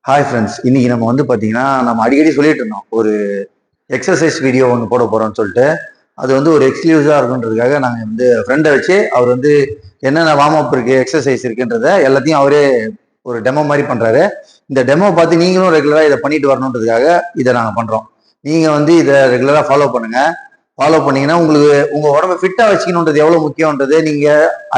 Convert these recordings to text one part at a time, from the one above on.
Hi friends, இன்னைக்கு நம்ம வந்து பார்த்தீங்கன்னா நம்ம அடிக்கடி சொல்லிட்டு இருந்தோம் ஒரு எக்ஸசைஸ் வீடியோ ஒன்று போட போறோம்னு சொல்லிட்டு. அது வந்து ஒரு எக்ஸ்க்ளூசிவாக இருக்குன்றதுக்காக நாங்கள் வந்து ஃப்ரெண்டை வச்சு அவர் வந்து என்னென்ன வார்ம் அப் இருக்கு, எக்ஸசைஸ் இருக்குன்றத எல்லாத்தையும் அவரே ஒரு டெமோ மாதிரி பண்றாரு. இந்த டெமோ பார்த்து நீங்களும் ரெகுலராக இதை பண்ணிட்டு வரணுன்றதுக்காக இதை நாங்கள் பண்றோம். நீங்க வந்து இதை ரெகுலராக ஃபாலோ பண்ணுங்க. ஃபாலோ பண்ணீங்கன்னா உங்களுக்கு உங்க உடம்பை ஃபிட்டா வச்சுக்கணுன்றது எவ்வளவு முக்கியன்றது நீங்க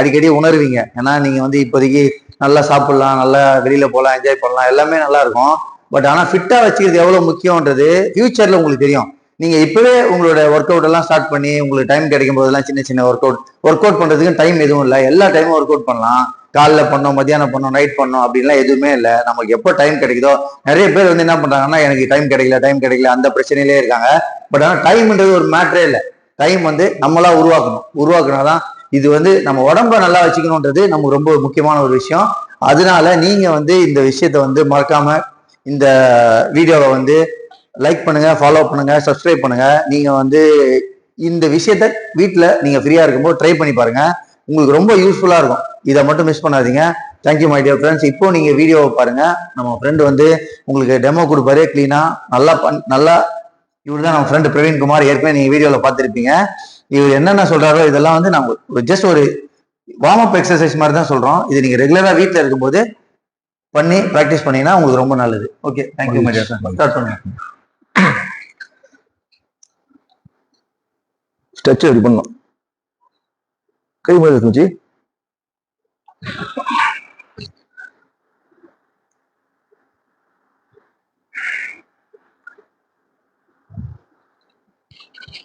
அடிக்கடி உணர்வீங்க. ஏன்னா நீங்க வந்து இப்போதைக்கு நல்லா சாப்பிடலாம், நல்லா வெளியில போகலாம், என்ஜாய் பண்ணலாம், எல்லாமே நல்லா இருக்கும். பட் ஆனா ஃபிட்டா வச்சுக்கிறது எவ்வளவு முக்கியன்றது ஃபியூச்சர்ல உங்களுக்கு தெரியும். நீங்க இப்பவே உங்களோட ஒர்க் அவுட் எல்லாம் ஸ்டார்ட் பண்ணி உங்களுக்கு டைம் கிடைக்கும் போதெல்லாம் சின்ன சின்ன ஒர்க் அவுட் பண்றதுக்கு டைம் எதுவும் இல்லை. எல்லா டைமும் ஒர்க் அவுட் பண்ணலாம். காலைல பண்ணோம், மத்தியானம் பண்ணோம், நைட் பண்ணோம் அப்படின்லாம் எதுவுமே இல்லை. நமக்கு எப்போ டைம் கிடைக்குதோ. நிறைய பேர் வந்து என்ன பண்றாங்கன்னா, எனக்கு டைம் கிடைக்கல அந்த பிரச்சனையிலே இருக்காங்க. பட் ஆனா டைம்ன்றது ஒரு மேட்டரே இல்லை. டைம் வந்து நம்மளா உருவாக்குனாதான் இது வந்து நம்ம உடம்ப நல்லா வச்சுக்கணுன்றது நமக்கு ரொம்ப முக்கியமான ஒரு விஷயம். அதனால நீங்க வந்து இந்த விஷயத்த வந்து மறக்காம இந்த வீடியோவை வந்து லைக் பண்ணுங்க, ஃபாலோ பண்ணுங்க, சப்ஸ்கிரைப் பண்ணுங்க. நீங்க வந்து இந்த விஷயத்த வீட்டுல நீங்க ஃப்ரீயா இருக்கும்போது ட்ரை பண்ணி பாருங்க. உங்களுக்கு ரொம்ப யூஸ்ஃபுல்லா இருக்கும். இதை மட்டும் மிஸ் பண்ணாதீங்க. Thank you my dear friends. இப்போ நீங்க வீடியோவை பாருங்க. நம்ம ஃப்ரெண்டு வந்து உங்களுக்கு டெமோ கொடுப்பாரு. கிளீனா நல்லா இவர் தான் நம்ம ஃப்ரெண்டு பிரவீன்குமார். ஏற்கனவே நீங்க வீடியோல பார்த்துருப்பீங்க. இவர் என்னென்ன சொல்றாரோ இதெல்லாம் வந்து நம்ம ஜஸ்ட் ஒரு வார்ம் அப் எக்ஸசைஸ் மாதிரி தான் சொல்றோம். இது நீங்க ரெகுலரா வீட்டில் இருக்கும்போது பண்ணி ப்ராக்டிஸ் பண்ணீங்கன்னா உங்களுக்கு ரொம்ப நல்லது. Okay, thank you my dear friend. Start பண்ணுங்க. ஸ்ட்ரெச் எப்படி பண்ணணும்? கை மாதிரி இருந்துச்சு.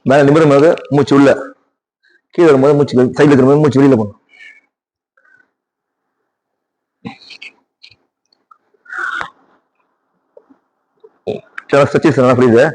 மேல நிமிடம் போது மூச்சு உள்ள, கீழே வரும்போது மூச்சு சைடில் இருக்கிற மூச்சு வெளியில போகணும். ஸ்ட்ரெச்சஸ் நல்லா புரியுது.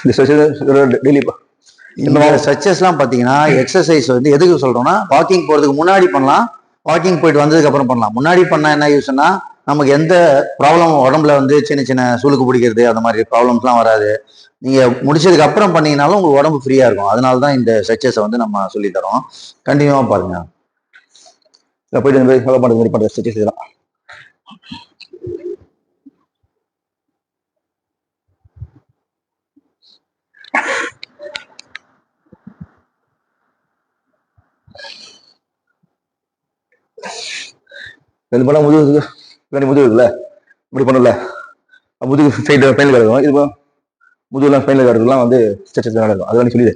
இந்த ஸ்ட்ரெச்சஸ்லாம் பார்த்தீங்கன்னா எக்ஸசைஸ் வந்து எதுக்கு சொல்றோம்னா, வாக்கிங் போறதுக்கு முன்னாடி பண்ணலாம், வாக்கிங் போயிட்டு வந்ததுக்கு அப்புறம் பண்ணலாம். முன்னாடி பண்ணா என்ன யூஸ்னா, நமக்கு எந்த ப்ராப்ளம் உடம்புல வந்து சின்ன சின்ன சுளுக்கு பிடிக்கிறது அந்த மாதிரி ப்ராப்ளம்ஸ்லாம் வராது. நீங்க முடிச்சதுக்கு அப்புறம் பண்ணீங்கனாலும் உங்களுக்கு உடம்பு ஃப்ரீயா இருக்கும். அதனால தான் இந்த ஸ்ட்ரெச்சஸை வந்து நம்ம சொல்லி தரோம். கண்டினியூவா பாருங்க. போயிட்டு ஃபாலோ பண்றது மாதிரி பண்ற ஸ்ட்ரெச்சஸ் இதெல்லாம். இது பண்ணா முதுகுக்கு பின்னாடி முதுகு இருக்குல்ல, இப்படி பண்ணல முதுகு சைடு பெயினில் கிடக்கும். இது முதுகுலாம் பெயினில் கிடக்குலாம் வந்து ஸ்ட்ரெச்சஸ் நடக்கும். அதெல்லாம் நீ சொல்லிடு,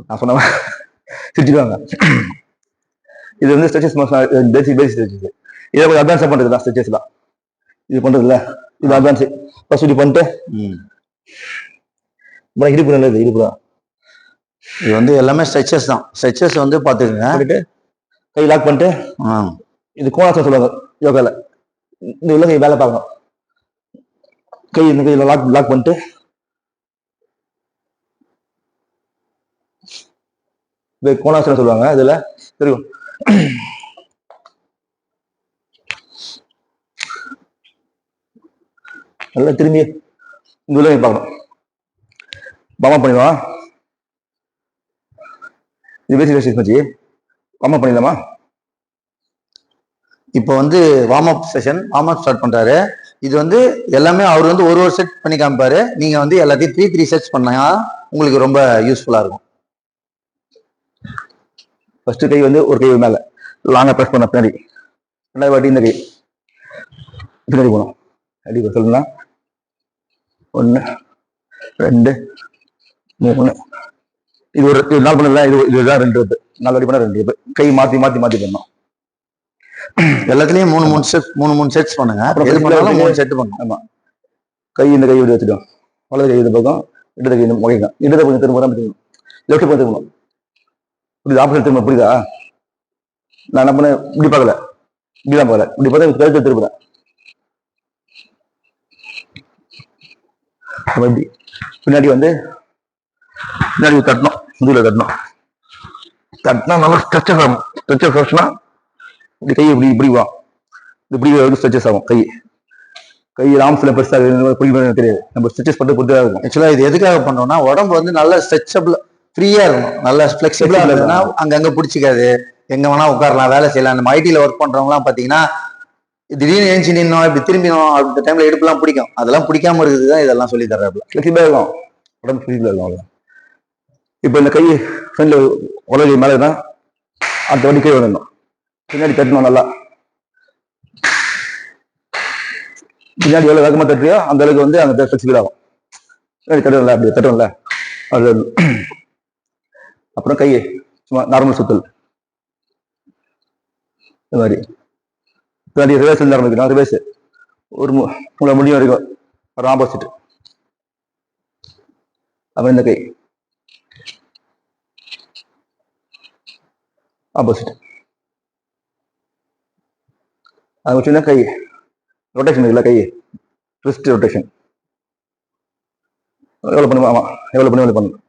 நான் சொன்ன சிரிச்சுக்குவாங்க. இது வந்து ஸ்ட்ரெச்சஸ் பேசிக் ஸ்ட்ரெச்சஸ். இதை கொஞ்சம் அட்வான்ஸாக பண்ணுறது தான் ஸ்ட்ரெச்சஸ்லாம். இது பண்ணுறதுல இது அட்வான்ஸ். ஃபர்ஸ்ட் இப்படி பண்ணிட்டு இடுப்பு நல்லது. இடுப்பு தான் இது வந்து எல்லாமே ஸ்ட்ரெச்சஸ் தான். ஸ்ட்ரெச்சஸ் வந்து பார்த்துக்குங்க. கை லாக் பண்ணிட்டு இது கோணாசனம் சொல்லுவாங்க யோகால. இந்த உள்ள கை வேலை பார்க்கணும். கை இந்த கையில லாக் பண்ணிட்டு இந்த கோணாசனம் சொல்லுவாங்க. இதுல தெரியும். நல்லா திரும்பி இந்த உள்ள கை பார்க்கணும். பாமா பண்ணிடலாம். இது பேசிக் எக்ஸசைஸ் பாமா பண்ணிடலாமா? இப்போ வந்து வார்ம் அப் ஸ்டார்ட் பண்றாரு. இது வந்து எல்லாமே அவர் வந்து ஒரு செட் பண்ணி காமிப்பாரு. நீங்க வந்து எல்லாத்தையும் 3 செட்ஸ் பண்ணா உங்களுக்கு ரொம்ப யூஸ்ஃபுல்லா இருக்கும். ஃபர்ஸ்ட் கை வந்து ஒரு கை மேல லாங்கா ப்ரெஸ் பண்ண பின்னாடி, ரெண்டாவது வாட்டி இந்த கை பின்னாடி போகணும். அப்படி சொல்லணும்னா 1 2 3, இது ஒரு நாள் பண்ணல, இதுதான் 2 ரெப்பு, 4 வாட்டி பண்ணா 2 ரெப்பு. கை மாத்தி மாத்தி மாத்தி பண்ணணும். எல்லாத்துலயும் 3 செட்ஸ் பண்ணுங்க. எது பண்ணாலும் 3 செட் பண்ணுங்க. ஆமா, கை இந்த கை இப்படி வச்சுட்டோம், வலது கை இந்த பக்கம், இடது கை இந்த முகைக்கும், இடது பக்கம் திரும்ப திரும்பணும், லெஃப்ட் பக்கம் திரும்பணும். புரியுது? ஆப்போசிட் திரும்ப. புரியுதா? நான் என்ன பண்ணேன், இப்படி பார்க்கல, இப்படிதான் பார்க்கல, இப்படி பார்த்தா கழுத்து திருப்புறேன். இப்படி பின்னாடி வந்து பின்னாடி தட்டணும், முதுகுல தட்டணும். தட்டினா நல்லா ஸ்ட்ரெச்சஸ் ஆகும். ஸ்ட்ரெச்சஸ் ஆச்சுன்னா இப்படி கை இப்படி இப்படி வா, இப்படி வந்து ஸ்ட்ரெச்சஸ் ஆகும். கை ஆம்ஸ்ல பெருசாக புரியும் தெரியாது. நம்ம ஸ்ட்ரெச்சஸ் பண்ணி பொறுத்தா இருக்கும். ஆக்சுவலா இது எதுக்காக பண்றோம்னா, உடம்பு வந்து நல்லா ஸ்ட்ரெச்சபிள் ஃப்ரீயா இருக்கும், நல்லா ஃபிளெக்சிபிளா இருந்ததுன்னா அங்கங்க பிடிச்சிக்காது, எங்க வேணா உட்காரலாம், வேலை செய்யலாம். நம்ம ஐடியில ஒர்க் பண்றவங்க எல்லாம் பாத்தீங்கன்னா திடீர்னு ஏஞ்சி நின்னோம், இப்படி திரும்பினோம், அந்த டைம்ல இடுப்புலாம் பிடிக்கும். அதெல்லாம் பிடிக்காம இருக்குது தான் இதெல்லாம் சொல்லி தர்றாப்புல. ஃபிளெக்சிபிளா இருக்கும், உடம்பு ஃபிளெக்சிபிளா இருக்கும். இப்போ இந்த கை ஃப்ரெண்ட்ல உலக மேலே தான் அடுத்த வாட்டி கை வந்துடணும், பின்னாடி தட்டணும். நல்லா பின்னாடி எவ்வளவு வேகமா தட்டுறியோ அந்த அளவுக்கு வந்து அந்த ஃபிளெக்சிபிள் ஆகும். பின்னாடி தட்டணும்ல, அப்படி தட்டணும்ல, அது. அப்புறம் கையை சும்மா நார்மல் சுத்தல், இந்த மாதிரி. பின்னாடி ரிவர்ஸ் இருந்து ஆரம்பிக்கணும். ரிவர்ஸ் ஒரு முடியும் வரைக்கும், ஒரு ஆப்போசிட். அப்புறம் இந்த கை ஆப்போசிட். அது வச்சுன்னா கை ரொட்டேஷன் இருக்குல்ல, கை ரிஸ்ட் ரொட்டேஷன் எவ்வளவு பண்ணுவோம். ஆமா, எவ்வளவு பண்ணி எவ்வளவு பண்ணணும்,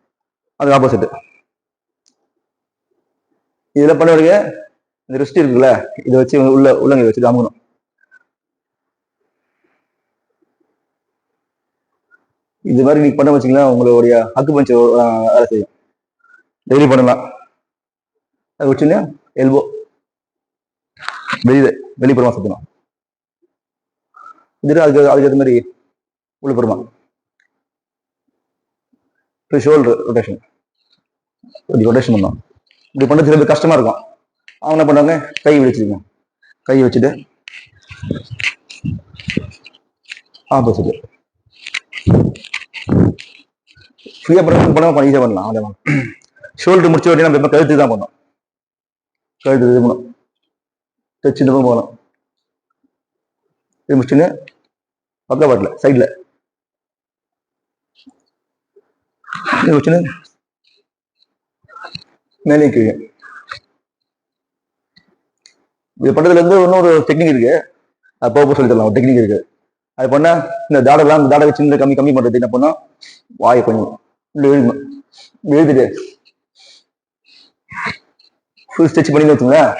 அது ஆப்போசிட். இதுல பண்ணுவீங்க, இந்த ரிஸ்ட் இருக்குல்ல, இதை வச்சு உள்ளங்கை வச்சுட்டு அமுகணும். இது மாதிரி நீங்க பண்ண வச்சீங்கன்னா உங்களுடைய அக்குபஞ்சர் வேலை செய்யும். டெய்லி பண்ணலாம். அது வச்சுன்னா எல்போ வெளிப்புறமா சுத்தணும். இது அதுக்கு ஏற்ற மாதிரி உள்ளுப்புறமா. ஷோல்டர் ரொட்டேஷன், இப்படி ரொட்டேஷன் பண்ணோம். இப்படி பண்ணுறது சில பேர் கஷ்டமா இருக்கும். அவங்க என்ன பண்ணுவாங்க, கை வச்சுக்கோங்க, கை வச்சுட்டு ஆப்போசிட் ஃப்ரீயா பண்ண ஈஸியா பண்ணலாம். அவ்வளோ ஷோல்டர் முடிச்ச உடனே நம்ம கழுத்து தான் பண்ணோம். கழுத்து திரும்பணும், தைச்சு திரும்ப போகணும். இது முடிச்சுன்னு பக்கவாட்டில் சைடில் இது வச்சுன்னு மேலே கீழே. இது பண்றதுல இருந்து இன்னொரு டெக்னிக் இருக்கு, அது போக சொல்லி தரலாம். ஒரு டெக்னிக் இருக்கு, அது பண்ணா இந்த தாடெல்லாம், இந்த தாடை வச்சு கம்மி கம்மி பண்றது என்ன பண்ணா, வாயை கொஞ்சம் எழுதணும், எழுதிட்டு ஃபுல் ஸ்டிச் பண்ணி வச்சுங்களேன்.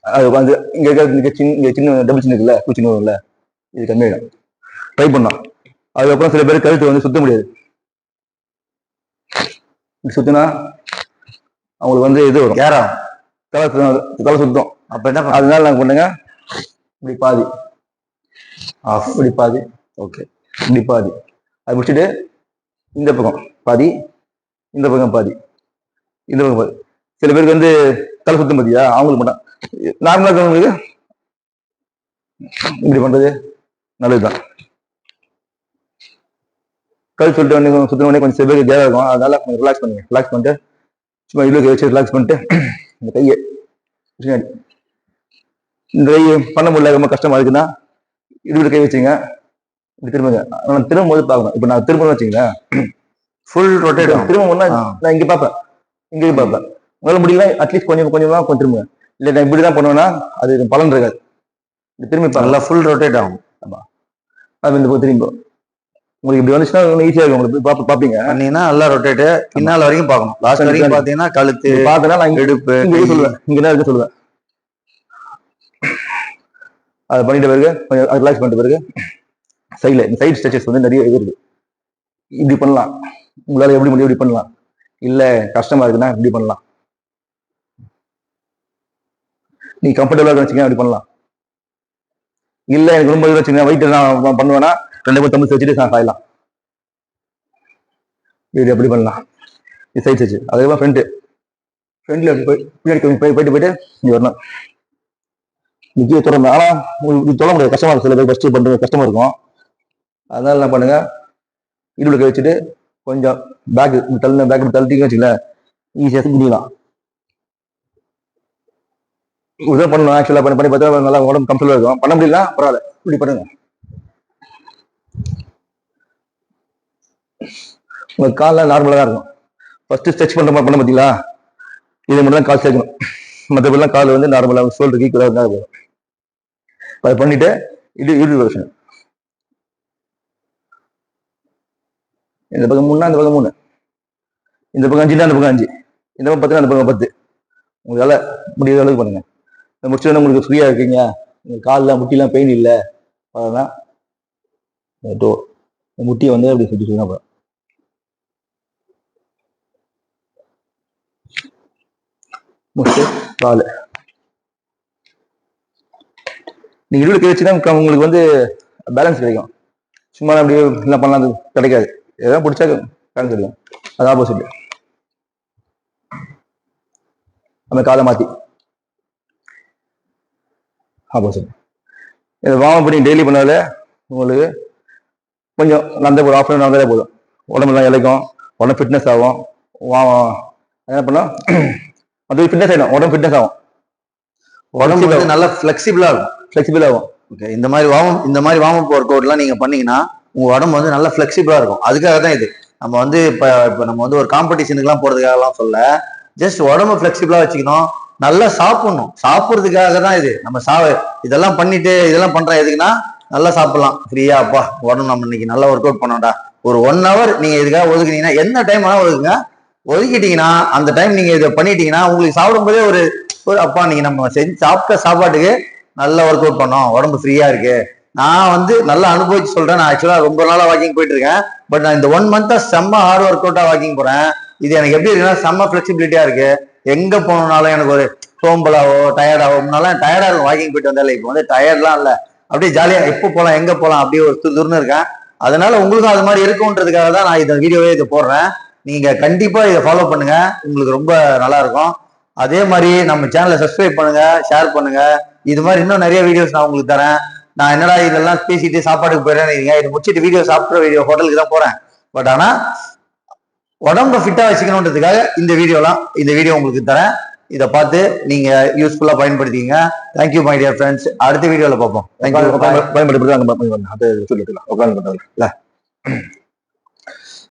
அது உட்காந்து இங்க இருக்க சின்ன டபுள் சின்ன இருக்குல்ல, சின்ன இல்ல, இது கம்மியாயிடும். ட்ரை பண்ணோம். அதுக்கப்புறம் சில பேர் கழுத்து வந்து சுத்த முடியாது. சுத்தினா அவங்களுக்கு வந்து இது வரும், யாரா தலை சுத்தம். அப்ப என்ன அதனால நாங்க பண்ணுங்க, இப்படி பாதி இப்படி பாதி, ஓகே, இப்படி பாதி. அது முடிச்சுட்டு இந்த பக்கம் பாதி, இந்த பக்கம் பாதி, இந்த பக்கம் பாதி. சில பேருக்கு வந்து தலை சுத்தம் பாத்தியா, அவங்களுக்கு மட்டும். நார்மலா இருக்கவங்களுக்கு இப்படி பண்றது நல்லதுதான். கழுத்து சொல்லிட்டு வந்து சுத்தின உடனே கொஞ்சம் சில பேருக்கு கேரா இருக்கும். அதனால கொஞ்சம் ரிலாக்ஸ் பண்ணுங்க. ரிலாக்ஸ் பண்ணிட்டு சும்மா இவ்வளோ வச்சு ரிலாக்ஸ் பண்ணிட்டு இந்த கையை பின்னாடி, இந்த கையை பண்ண முடியல, ரொம்ப கஷ்டமா இருக்குன்னா இப்படி கை வச்சுங்க, இப்படி திரும்புங்க. நான் திரும்பும் போது பார்க்கணும். இப்போ நான் திரும்பணும் வச்சுங்களேன், ஃபுல் ரொட்டேட் திரும்ப நான் இங்க பார்ப்பேன், இங்கேயும் பார்ப்பேன். உங்களால முடியல அட்லீஸ்ட் கொஞ்சம் கொஞ்சமா கொஞ்சம் திரும்புங்க. இல்லை நான் இப்படிதான் பண்ணுவேன்னா அது பலன் இருக்காது. திரும்பி நல்லா ஃபுல் ரொட்டேட் ஆகும். ஆமா, அது இந்த திரும்பி உங்களுக்கு இப்படி வந்துச்சுன்னா ஈஸியா இருக்கும். உங்களுக்கு பாப்பீங்க பண்ணீங்கன்னா நல்லா ரொட்டேட் பின்னால் வரைக்கும் பார்க்கணும். லாஸ்ட் வரைக்கும் பாத்தீங்கன்னா கழுத்து பார்த்தனா நான் இடுப்பு சொல்லுவேன், இங்க தான் இருக்க சொல்லுவேன். அதை பண்ணிட்ட பிறகு கொஞ்சம் ரிலாக்ஸ் பண்ணிட்ட பிறகு சைட்ல இந்த சைட் ஸ்ட்ரெச்சஸ் வந்து நிறைய இது இருக்கு. இப்படி பண்ணலாம், உங்களால எப்படி முடியும் இப்படி பண்ணலாம். இல்ல கஷ்டமா இருக்குன்னா இப்படி பண்ணலாம். நீ கம்ஃபர்டபுளா வச்சுக்க அப்படி பண்ணலாம். இல்ல எனக்கு ரொம்ப வச்சுங்க வெயிட் நான் பண்ணுவேன்னா 2 தம்பு வச்சுட்டு சாயலாம், இது எப்படி பண்ணலாம். இது சைட் ஸ்ட்ரெச். அதுக்கப்புறம் ஃப்ரெண்ட்ல பின்னாடி போயிட்டு இங்க வரணும். முக்கிய தொடர்ந்து ஆனா உங்களுக்கு சொல்ல முடியாது, கஷ்டமா இருக்கும். சில பேர் ஃபர்ஸ்ட் பண்றது கஷ்டமா இருக்கும். அதனால என்ன பண்ணுங்க, இடுப்புல வச்சுட்டு கொஞ்சம் பேக் தள்ளிட்டீங்கன்னு வச்சுக்கல, ஈஸியாக முடியலாம். இதான் பண்ணணும். ஆக்சுவலா பண்ணி பார்த்தா நல்லா உடம்பு கம்ஃபர்டபுளா இருக்கும். பண்ண முடியல பரவாயில்ல, இப்படி பண்ணுங்க. உங்க காலில் நார்மலா தான் இருக்கும். ஃபர்ஸ்ட் ஸ்ட்ரெச் பண்ண பார்த்தீங்களா, இது மட்டும் தான் கால் சேர்க்கணும். மற்றபடிலாம் கால் வந்து நார்மலாக ஷோல்டருக்கு ஈக்குவலாக இருந்தால் போதும். அதை பண்ணிட்டு இடுப்பு வருஷன் இந்த பக்கம் 3, அந்த பக்கம் 3, இந்த பக்கம் 5, அந்த பக்கம் 5, இந்த பக்கம் 10, அந்த பக்கம் 10. உங்களால முடியாத அளவுக்கு பண்ணுங்க. முடிச்சோன்னா உங்களுக்கு ஃப்ரீயா இருக்கீங்க, உங்க காலில் முட்டிலாம் பெயின் இல்லை, அதெல்லாம் முட்டியை வந்து அப்படி சுற்றி சொன்னா முடிச்சு கால் நீங்க இடுப்புல கை வச்சுன்னா உங்களுக்கு வந்து பேலன்ஸ் கிடைக்கும். சும்மா அப்படியே என்ன பண்ணலாம், அது கிடைக்காது. எதாவது பிடிச்சா பேலன்ஸ் கிடைக்கும். அது ஆப்போசிட். நம்ம காலை மாத்தி ஆப்போசிட். இதை வார்ம் பண்ணி டெய்லி பண்ணாலே உங்களுக்கு கொஞ்சம் நடந்த ஒரு ஆஃப் அன் நடந்தாலே போதும். உடம்புலாம் இழைக்கும், உடம்பு ஃபிட்னஸ் ஆகும். என்ன பண்ணோம், அது ஃபிட்னஸ் ஆகிடும், உடம்பு ஃபிட்னஸ் ஆகும். உடம்பு வந்து நல்லா ஃபிளெக்சிபிளா இருக்கும். ஃபிளெக்சிபிள் ஆகும். ஓகே, இந்த மாதிரி வார்ம் அப் ஒர்க் அவுட்லாம் நீங்க பண்ணீங்கன்னா உங்க உடம்பு வந்து நல்லா ஃபிளெக்சிபிளா இருக்கும். அதுக்காக தான் இது. நம்ம வந்து இப்போ நம்ம வந்து ஒரு காம்படிஷனுக்குலாம் போறதுக்காகலாம் சொல்ல, ஜஸ்ட் உடம்பு ஃபிளெக்சிபிளா வச்சுக்கணும். நல்லா சாப்பிடணும், சாப்பிட்றதுக்காக தான் இது. நம்ம இதெல்லாம் பண்ணிட்டு இதெல்லாம் பண்ற எதுக்குன்னா நல்லா சாப்பிடலாம் ஃப்ரீயா. அப்பா உடம்பு நம்ம இன்னைக்கு நல்லா ஒர்க் அவுட் பண்ணோம்டா, ஒரு 1 hour நீங்க இதுக்காக ஒதுக்குனீங்கன்னா, எந்த டைம் வேணா ஒதுக்குங்க, ஒதுக்கிட்டீங்கன்னா அந்த டைம் நீங்க இதை பண்ணிட்டீங்கன்னா உங்களுக்கு சாப்பிடும் போதே ஒரு அப்பா நீங்க நம்ம செஞ்சு சாப்பிட்ட சாப்பாட்டுக்கு நல்லா ஒர்க் அவுட் பண்ணோம், உடம்பு ஃப்ரீயா இருக்கு. நான் வந்து நல்லா அனுபவிச்சு சொல்றேன். நான் ஆக்சுவலா ரொம்ப நாளா வாக்கிங் போயிட்டு இருக்கேன். பட் நான் இந்த 1 month செம்ம ஹார்ட் ஒர்க் அவுட்டா வாக்கிங் போறேன். இது எனக்கு எப்படி இருக்குன்னா செம்ம ஃபிளெக்சிபிலிட்டியா இருக்கு. எங்க போனாலும் எனக்கு ஒரு சோம்பலாவோ டயர்டாவோ, முன்னாலாம் டயர்டா இருக்கும் வாக்கிங் போயிட்டு வந்தாலே. இப்போ வந்து டயர்ட்லாம் இல்லை, அப்படியே ஜாலியா எப்போ போகலாம் எங்க போகலாம் அப்படியே ஒரு துருன்னு இருக்கேன். அதனால உங்களுக்கும் அது மாதிரி இருக்கும்ன்றதுக்காக தான் நான் இந்த வீடியோவே இதை போடுறேன். நீங்க கண்டிப்பா இதை ஃபாலோ பண்ணுங்க, உங்களுக்கு ரொம்ப நல்லா இருக்கும். அதே மாதிரி நம்ம சேனலை சப்ஸ்கிரைப் பண்ணுங்க, ஷேர் பண்ணுங்க. இது மாதிரி இன்னும் நிறைய வீடியோஸ் நான் உங்களுக்கு தரேன். நான் என்னடா இதெல்லாம் பேசிட்டு சாப்பாட்டுக்கு போயிடுறேன், இது முடிச்சுட்டு வீடியோ சாப்பிட்ற வீடியோ ஹோட்டலுக்கு தான் போறேன். பட் ஆனா உடம்ப ஃபிட்டா வச்சுக்கணுன்றதுக்காக இந்த வீடியோ உங்களுக்கு தரேன். இதை பார்த்து நீங்க யூஸ்ஃபுல்லா பயன்படுத்திங்க. Thank you my dear friends. அடுத்த வீடியோல பார்ப்போம். தேங்க்யூ. பயன்படுத்தி